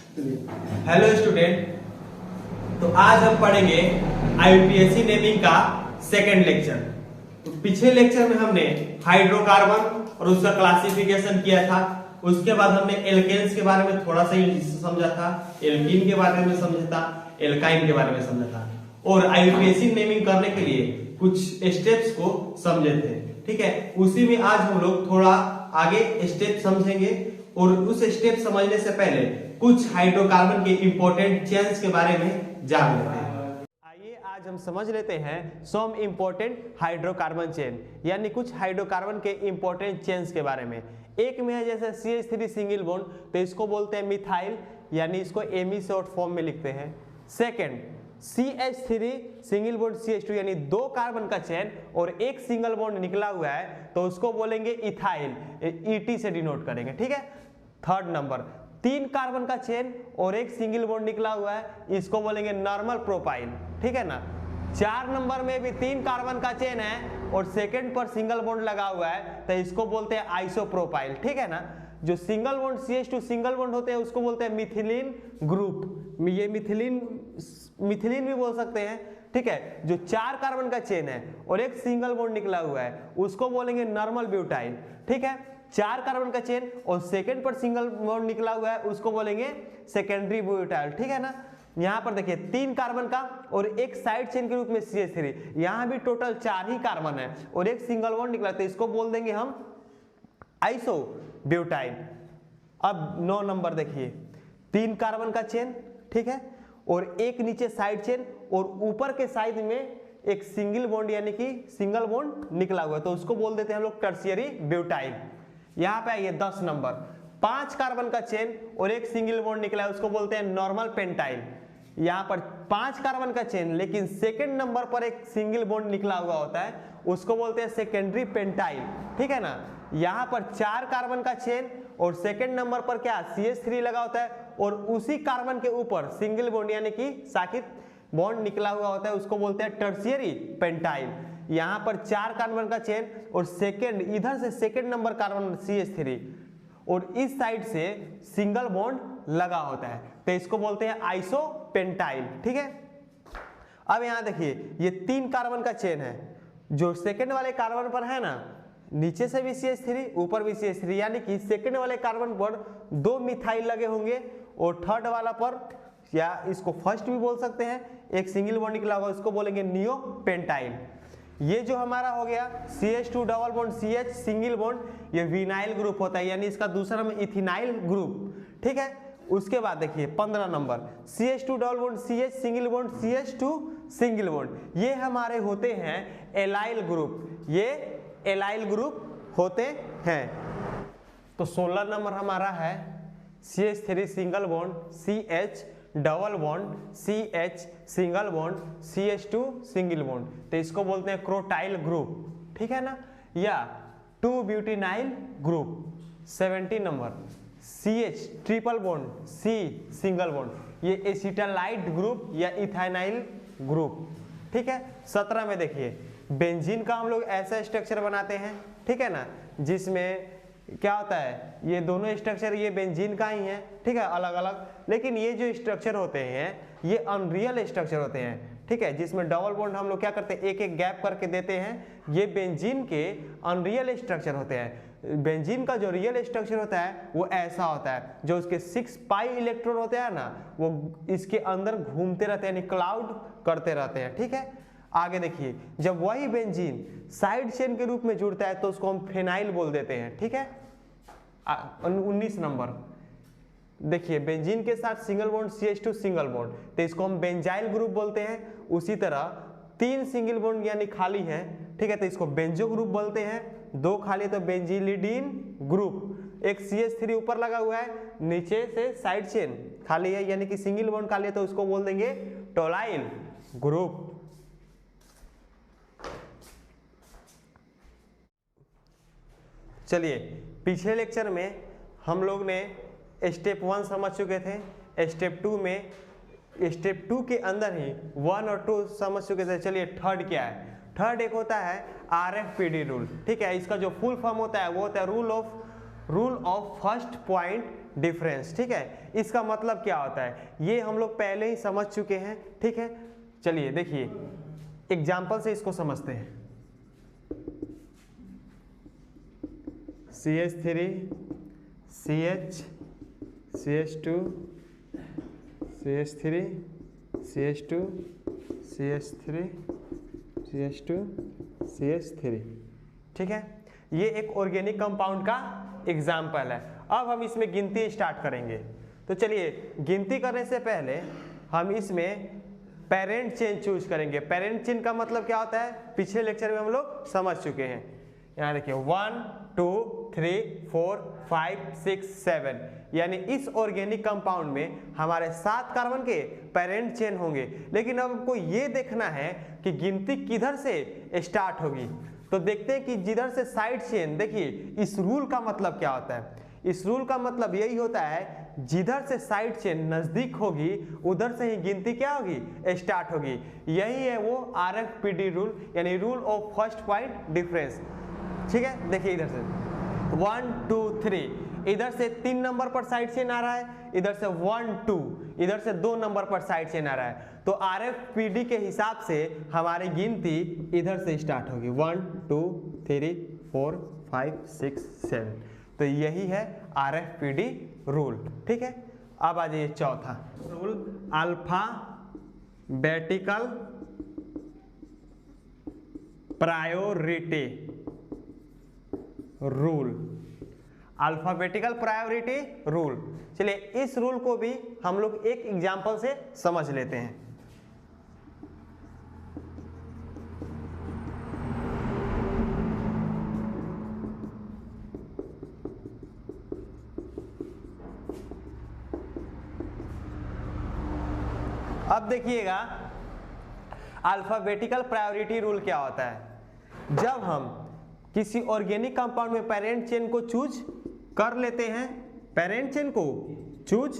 Hello student, तो आज हम पढ़ेंगे आईयूपीएससी नेमिंग का सेकंड लेक्चर। तो पिछले लेक्चर में हमने हाइड्रोकार्बन और उसका क्लासिफिकेशन किया था। उसके बाद हमने एल्केन्स के बारे में थोड़ा सा ही समझा था, एल्कीन के बारे में समझा था, एल्काइन के बारे में समझा था और आईयूपीएससी नेमिंग करने के लिए कुछ स्टेप्स को समझे थे। ठीक है, उसी में आज हम लोग थोड़ा आगे स्टेप समझेंगे और उस स्टेप समझने से पहले कुछ हाइड्रोकार्बन के इंपॉर्टेंट चेन्स के बारे में जान लेते हैं। आइए आज हम समझ लेते हैं सम इंपॉर्टेंट हाइड्रोकार्बन चेन, यानी कुछ हाइड्रोकार्बन के इंपॉर्टेंट चेन्स के बारे में। एक में है जैसे CH3 सिंगल बॉन्ड, तो इसको बोलते हैं मिथाइल, यानी इसको एमी शॉर्ट फॉर्म में लिखते हैं। Second CH3 single bond CH2, यानी दो कार्बन का चेन और एक सिंगल बॉन्ड निकला हुआ है तो उसको बोलेंगे इथाइल, ET से डिनोट करेंगे। ठीक है। थर्ड नंबर, तीन कार्बन का चेन और एक सिंगल बॉन्ड निकला हुआ है, इसको बोलेंगे नॉर्मल प्रोपाइल। ठीक है ना। चार नंबर में भी तीन कार्बन का चेन है और सेकंड पर सिंगल बॉन्ड लगा हुआ है तो इसको बोलते हैं आइसोप्रोपाइल। ठीक है ना। जो single bond CH2 single bond होते हैं उसको बोलते हैं मिथिलीन ग्रुप, ये मिथिलीन भी बोल सकते हैं। ठीक है। जो चार कार्बन का चेन है और एक सिंगल बॉन्ड निकला हुआ है उसको बोलेंगे नॉर्मल ब्यूटाइल। ठीक है। चार कार्बन का चेन और सेकंड पर सिंगल बॉन्ड निकला हुआ है उसको बोलेंगे सेकेंडरी ब्यूटाइल। ठीक है ना। यहां पर देखिए तीन कार्बन का और एक साइड चेन के रूप में CH3, यहां भी टोटल चार ही कार्बन है और एक सिंगल बॉन्ड निकला तो इसको बोल देंगे हम आइसो ब्यूटाइल। अब 9 नंबर देखिए, तीन कार्बन का चेन, ठीक है, और एक नीचे साइड चेन और ऊपर के साइड में एक सिंगल बॉन्ड यानी कि सिंगल बॉन्ड निकला हुआ है तो उसको बोल देते हैं हम लोग टर्शियरी ब्यूटाइल। यहां पे आइए 10 नंबर, पांच कार्बन का चेन और एक सिंगल बॉन्ड निकला है उसको बोलते हैं नॉर्मल पेंटाइल। यहां पर पांच कार्बन का चेन लेकिन सेकंड नंबर पर एक सिंगल बॉन्ड निकला हुआ होता है उसको बोलते हैं सेकेंडरी पेंटाइल। ठीक है ना। यहां पर चार कार्बन का चेन और सेकंड नंबर पर क्या CH3 लगा होता है और उसी कार्बन के ऊपर सिंगल बॉन्ड यानी कि साकित बॉन्ड निकला हुआ होता है उसको बोलते हैं टर्शियरी पेंटाइल। यहां पर चार कार्बन का चेन और सेकंड इधर से सेकंड नंबर कार्बन CH3 और इस साइड से सिंगल बॉन्ड लगा होता है तो इसको बोलते हैं आइसोपेंटाइल। ठीक है। अब यहां देखिए ये तीन कार्बन का चेन है, जो सेकंड वाले कार्बन पर है ना नीचे से भी CH3 ऊपर भी CH3, यानी कि सेकंड वाले कार्बन पर दो मिथाइल लगे होंगे और थर्ड वाला पर, या इसको फर्स्ट भी बोल सकते हैं, एक सिंगल बॉन्ड निकला होगा उसको बोलेंगे नियोपेंटाइल। ये जो हमारा हो गया CH2 double bond CH single bond, ये विनाइल ग्रुप होता है, यानी इसका दूसरा नाम इथिनाइल ग्रुप। ठीक है। उसके बाद देखिए 15 number, CH2 double bond CH single bond CH2 single bond, ये हमारे होते हैं एलाइल ग्रुप, ये एलाइल ग्रुप होते हैं। तो 16 नंबर हमारा है CH3 single bond CH double bond CH single bond CH2 single bond, तो इसको बोलते हैं क्रोटाइल ग्रुप। ठीक है ना। या 2 butenyl group. 17 number CH triple bond C single bond, ये एसिटालाइट ग्रुप या इथाइनाइल ग्रुप। ठीक है। 17 में देखिए बेंजीन का हम लोग ऐसा स्ट्रक्चर बनाते हैं, ठीक है ना, जिसमें क्या होता है ये दोनों स्ट्रक्चर ये बेंजीन का ही है, ठीक है, अलग अलग, लेकिन ये जो स्ट्रक्चर होते हैं ये अनरियल स्ट्रक्चर होते हैं। ठीक है। जिसमें डबल बॉन्ड हम लोग क्या करते हैं एक एक गैप करके देते हैं, ये बेंजीन के अनरियल स्ट्रक्चर होते हैं। बेंजीन का जो रियल स्ट्रक्चर होता है वो ऐसा होता है, जो उसके 6 पाई इलेक्ट्रॉन होते हैं ना वो इसके अंदर घूमते रहते हैं, यानी क्लाउड करते रहते हैं। ठीक है। आगे देखिए जब वही बेंजीन साइड चेन के रूप में जुड़ता है तो उसको हम फेनाइल बोल देते हैं। ठीक है। 19 नंबर देखिए बेंजीन के साथ single bond CH2 single bond, तो इसको हम बेंजाइल ग्रुप बोलते हैं। उसी तरह तीन सिंगल बॉन्ड यानी खाली है, ठीक है, तो इसको बेंजो ग्रुप बोलते हैं। दो खाली तो बेंजिलिडीन ग्रुप। एक CH3 ऊपर लगा हुआ है, नीचे से साइड चेन खाली है यानी कि सिंगल बॉन्ड खाली है तो उसको बोल देंगे टोलाइल ग्रुप। चलिए पिछले लेक्चर में हम लोग ने स्टेप 1 समझ चुके थे, स्टेप 2 में स्टेप 2 के अंदर ही 1 और 2 समझ चुके थे। चलिए थर्ड क्या है। थर्ड एक होता है RFPD रूल। ठीक है। इसका जो फुल फॉर्म होता है वो होता है rule of first point difference. ठीक है, इसका मतलब क्या होता है ये हम लोग पहले ही समझ चुके हैं। ठीक है, चलिए देखिए एग्जाम्पल से इसको समझते हैं। CH3 CH CH2 CH3 CH2 CH3 CH2 CH3। ठीक है, ये एक ऑर्गेनिक कंपाउंड का एग्जाम्पल है। अब हम इसमें गिनती स्टार्ट करेंगे। तो चलिए गिनती करने से पहले हम इसमें पेरेंट चेन चूज करेंगे। पेरेंट चेन का मतलब क्या होता है पिछले लेक्चर में हम लोग समझ चुके हैं। यहाँ देखिए 1 2 3 4 5 6 7, यानी इस ऑर्गेनिक कंपाउंड में हमारे 7 कार्बन के पेरेंट चेन होंगे। लेकिन अब हमको ये देखना है कि गिनती किधर से स्टार्ट होगी। तो देखते हैं कि जिधर से साइड चेन, देखिए इस रूल का मतलब क्या होता है। इस रूल का मतलब यही होता है जिधर से साइड चेन नजदीक होगी उधर से ही गिनती क्या होगी स्टार्ट होगी। यही है वो RFPD रूल, यानी rule of first point difference. ठीक है, देखिए इधर से 1 2 3, इधर से 3 नंबर पर साइड चेन आ रहा है, इधर से 1 2, इधर से 2 नंबर पर साइड चेन आ रहा है। तो RFPD के हिसाब से हमारी गिनती इधर से स्टार्ट होगी 1 2 3 4 5 6 7। तो यही है RFPD रूल। ठीक है, अब आ जाइए चौथा rule, alphabetical priority rule. Alphabetical priority rule, चलिए इस रूल को भी हम लोग एक एग्जांपल से समझ लेते हैं। अब देखिएगा अल्फाबेटिकल प्रायोरिटी रूल क्या होता है। जब हम किसी ऑर्गेनिक कंपाउंड में पेरेंट चेन को चूज कर लेते हैं, पेरेंट चेन को चूज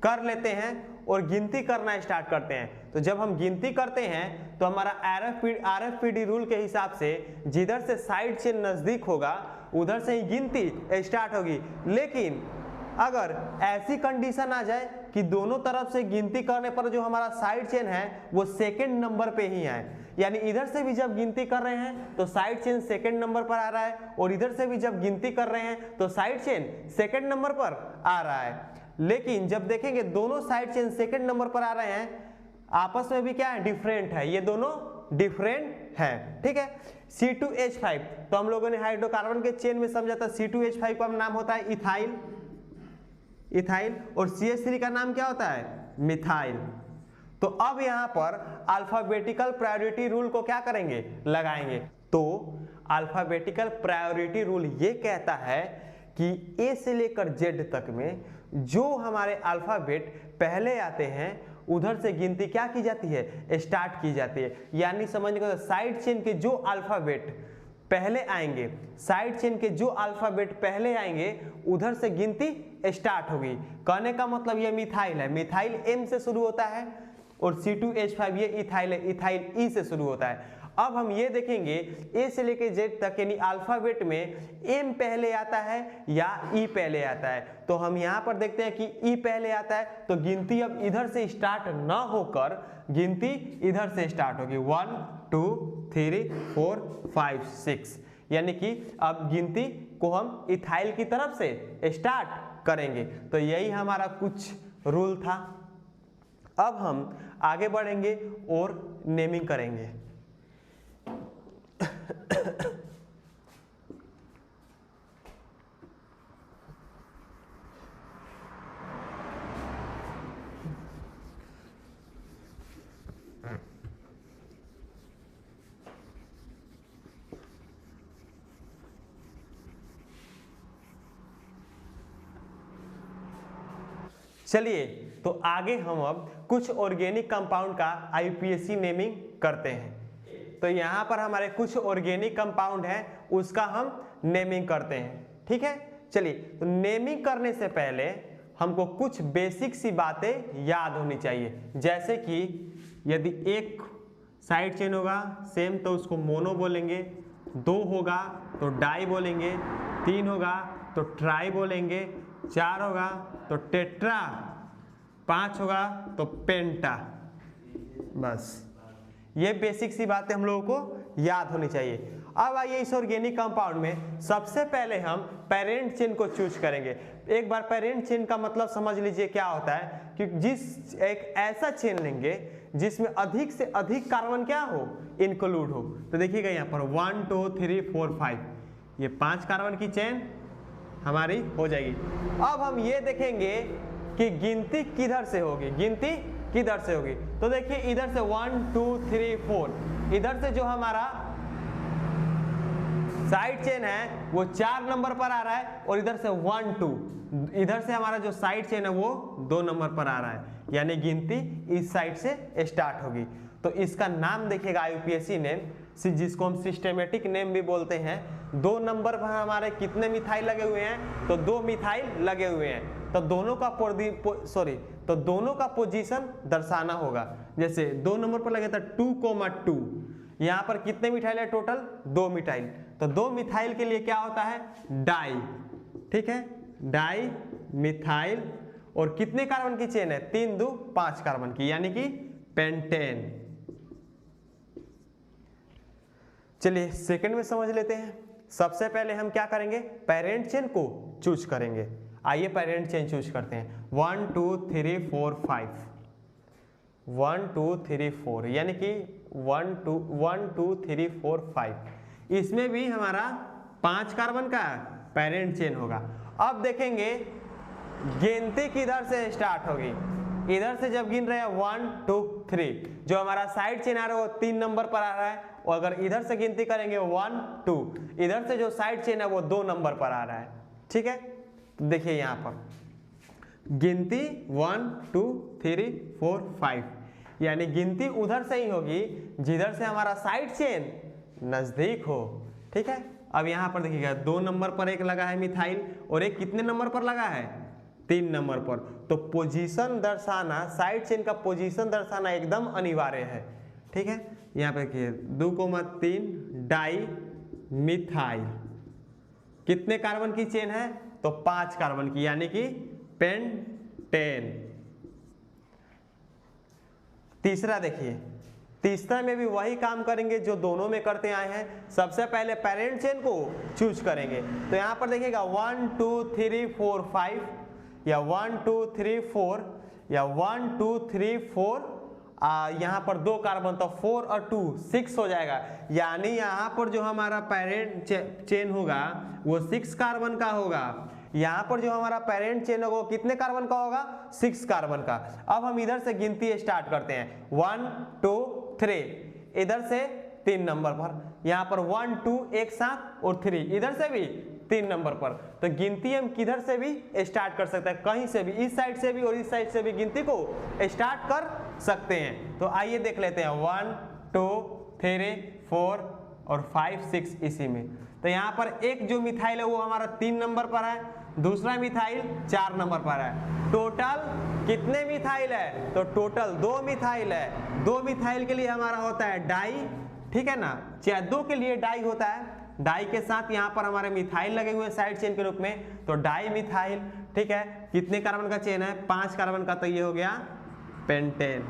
कर लेते हैं और गिनती करना स्टार्ट करते हैं। तो जब हम गिनती करते हैं तो हमारा RFPD रूल के हिसाब से जिधर से साइड चेन नजदीक होगा उधर से ही गिनती स्टार्ट होगी। लेकिन अगर ऐसी कंडीशन आ जाए कि दोनों तरफ से गिनती करने पर जो हमारा साइड चेन है वो सेकंड नंबर पे ही आए, यानी इधर से भी जब गिनती कर रहे हैं तो साइड चेन सेकंड नंबर पर आ रहा है और इधर से भी जब गिनती कर रहे हैं तो साइड चेन सेकंड नंबर पर आ रहा है। लेकिन जब देखेंगे दोनों साइड चेन सेकंड नंबर पर आ रहे हैं, आपस में भी क्या है डिफरेंट है, ये दोनों डिफरेंट है। ठीक है, C2H5, तो हम लोगों ने हाइड्रोकार्बन के चेन में समझा था C2H5 का नाम होता है इथाइल, इथाइल, और CH3 का नाम क्या होता है मिथाइल। तो अब यहां पर अल्फाबेटिकल प्रायोरिटी रूल को क्या करेंगे लगाएंगे। तो अल्फाबेटिकल प्रायोरिटी रूल ये कहता है कि A से लेकर Z तक में जो हमारे अल्फाबेट पहले आते हैं उधर से गिनती क्या की जाती है स्टार्ट की जाती है। यानी समझने का साइड चेन के जो अल्फाबेट पहले आएंगे, साइड चेन के जो अल्फाबेट पहले आएंगे उधर से गिनती स्टार्ट होगी। कहने का मतलब ये मिथाइल है, मिथाइल M से शुरू होता है और C2H5 ये इथाइल है, इथाइल E से शुरू होता है। अब हम ये देखेंगे A से लेके Z तक यानी अल्फाबेट में M पहले आता है या E पहले आता है। तो हम यहाँ पर देखते हैं कि E पहले आता है तो गिनती अब इधर से स्टार्ट ना होकर गिनती इधर से स्टार्ट होगी 1 2 3 4 5 6, यानी कि अब गिनती को हम इथाइल की तरफ से स्टार्ट करेंगे। तो यही हमारा कुछ रूल था। अब हम आगे बढ़ेंगे और नेमिंग करेंगे। चलिए तो आगे हम अब कुछ ऑर्गेनिक कंपाउंड का IUPAC नेमिंग करते हैं। तो यहाँ पर हमारे कुछ ऑर्गेनिक कंपाउंड हैं उसका हम नेमिंग करते हैं। ठीक है, चलिए तो नेमिंग करने से पहले हमको कुछ बेसिक सी बातें याद होनी चाहिए। जैसे कि यदि एक साइड चेन होगा सेम तो उसको मोनो बोलेंगे, 2 होगा तो डाई बोलेंगे, 3 होगा तो ट्राई बोलेंगे, 4 होगा तो टेट्रा, 5 होगा तो पेंटा। बस ये बेसिक सी बातें हम लोगों को याद होनी चाहिए। अब आइए इस ऑर्गेनिक कंपाउंड में सबसे पहले हम पेरेंट चेन को चूज करेंगे। एक बार पेरेंट चेन का मतलब समझ लीजिए क्या होता है कि जिस एक ऐसा चेन लेंगे जिसमें अधिक से अधिक कार्बन क्या हो, इंक्लूड हो। तो देखिएगा यहाँ पर 1 2 3 4 5, ये 5 कार्बन की चेन हमारी हो जाएगी। अब हम ये देखेंगे कि गिनती किधर से होगी, गिनती किधर से होगी। तो देखिए इधर से 1 2 3 4, इधर से जो हमारा साइड चेन है वो 4 नंबर पर आ रहा है, और इधर से 1 2, इधर से हमारा जो साइड चेन है वो 2 नंबर पर आ रहा है, यानी गिनती इस साइड से स्टार्ट होगी। तो इसका नाम देखिएगा IUPAC नेम, जिसको हम सिस्टेमेटिक नेम भी बोलते हैं। 2 नंबर पर हमारे कितने मिथाइल लगे हुए हैं, तो 2 मिथाइल लगे हुए हैं। तो दोनों का पोजीशन दर्शाना होगा। जैसे 2 नंबर पर लगे था 2,2, यहाँ पर कितने मिथाइल है टोटल, 2 मिथाइल। तो 2 मिथाइल के लिए क्या होता है, डाई, ठीक है, डाई मिथाइल। और कितने कार्बन की चेन है, 3 2 5 कार्बन की, यानी कि पेंटेन। चलिए सेकंड में समझ लेते हैं। सबसे पहले हम क्या करेंगे, पेरेंट चेन को चूज करेंगे। आइए पेरेंट चेन चूज करते हैं। 1 2 3 4 5, 1 2 3 4, यानी कि 1 2 3 4 5। इसमें भी हमारा 5 कार्बन का पेरेंट चेन होगा। अब देखेंगे गिनती किधर से स्टार्ट होगी। इधर से जब गिन रहे हैं 1 2 3, जो हमारा साइड चेन आ रहा है वो 3 नंबर पर आ रहा है, और अगर इधर से गिनती करेंगे 1 2, इधर से जो साइड चेन है वो 2 नंबर पर आ रहा है, ठीक है। देखिए यहाँ पर गिनती 1 2 3 4 5, यानी गिनती उधर से ही होगी जिधर से हमारा साइड चेन नजदीक हो, ठीक है। अब यहाँ पर देखिएगा 2 नंबर पर एक लगा है मिथाइल, और एक कितने नंबर पर लगा है, 3 नंबर पर। तो पोजीशन दर्शाना, साइड चेन का पोजीशन दर्शाना एकदम अनिवार्य है, ठीक है। यहाँ पे देखिए 2,3 डाई मिथाइल, कितने कार्बन की चेन है, तो 5 कार्बन की, यानी कि पेंटेन। तीसरा देखिए, तीसरा में भी वही काम करेंगे जो दोनों में करते आए हैं। सबसे पहले पेरेंट चेन को चूज करेंगे। तो यहाँ पर देखिएगा 1 2 3 4 5, या 1 2 3 4, या 1 2 3 4, यहाँ पर 2 कार्बन, तो 4 और 2 6 हो जाएगा। यानी यहाँ पर जो हमारा पेरेंट चेन होगा वो 6 कार्बन का होगा। यहाँ पर जो हमारा पेरेंट चेन होगा वो कितने कार्बन का होगा, 6 कार्बन का। अब हम इधर से गिनती स्टार्ट करते हैं। 1 2 3, इधर से 3 नंबर पर, यहाँ पर 1 2 एक साथ, और 3 इधर से भी 3 नंबर पर। तो गिनती हम किधर से भी स्टार्ट कर सकते हैं, कहीं से भी, इस साइड से भी और इस साइड से भी गिनती को स्टार्ट कर सकते हैं। तो आइए देख लेते हैं 1 2 3 4 और 5 6 इसी में। तो यहाँ पर एक जो मिथाइल है वो हमारा 3 नंबर पर है, दूसरा मिथाइल 4 नंबर पर है। टोटल कितने मिथाइल है, तो टोटल 2 मिथाइल है। 2 मिथाइल के लिए हमारा होता है डाई, ठीक है ना, चाहे 2 के लिए डाई होता है। डाई के साथ यहाँ पर हमारे मिथाइल लगे हुए हैं साइड चेन के रूप में, तो डाई मिथाइल, ठीक है। कितने कार्बन का चेन है, 5 कार्बन का, तो ये हो गया पेंटेन।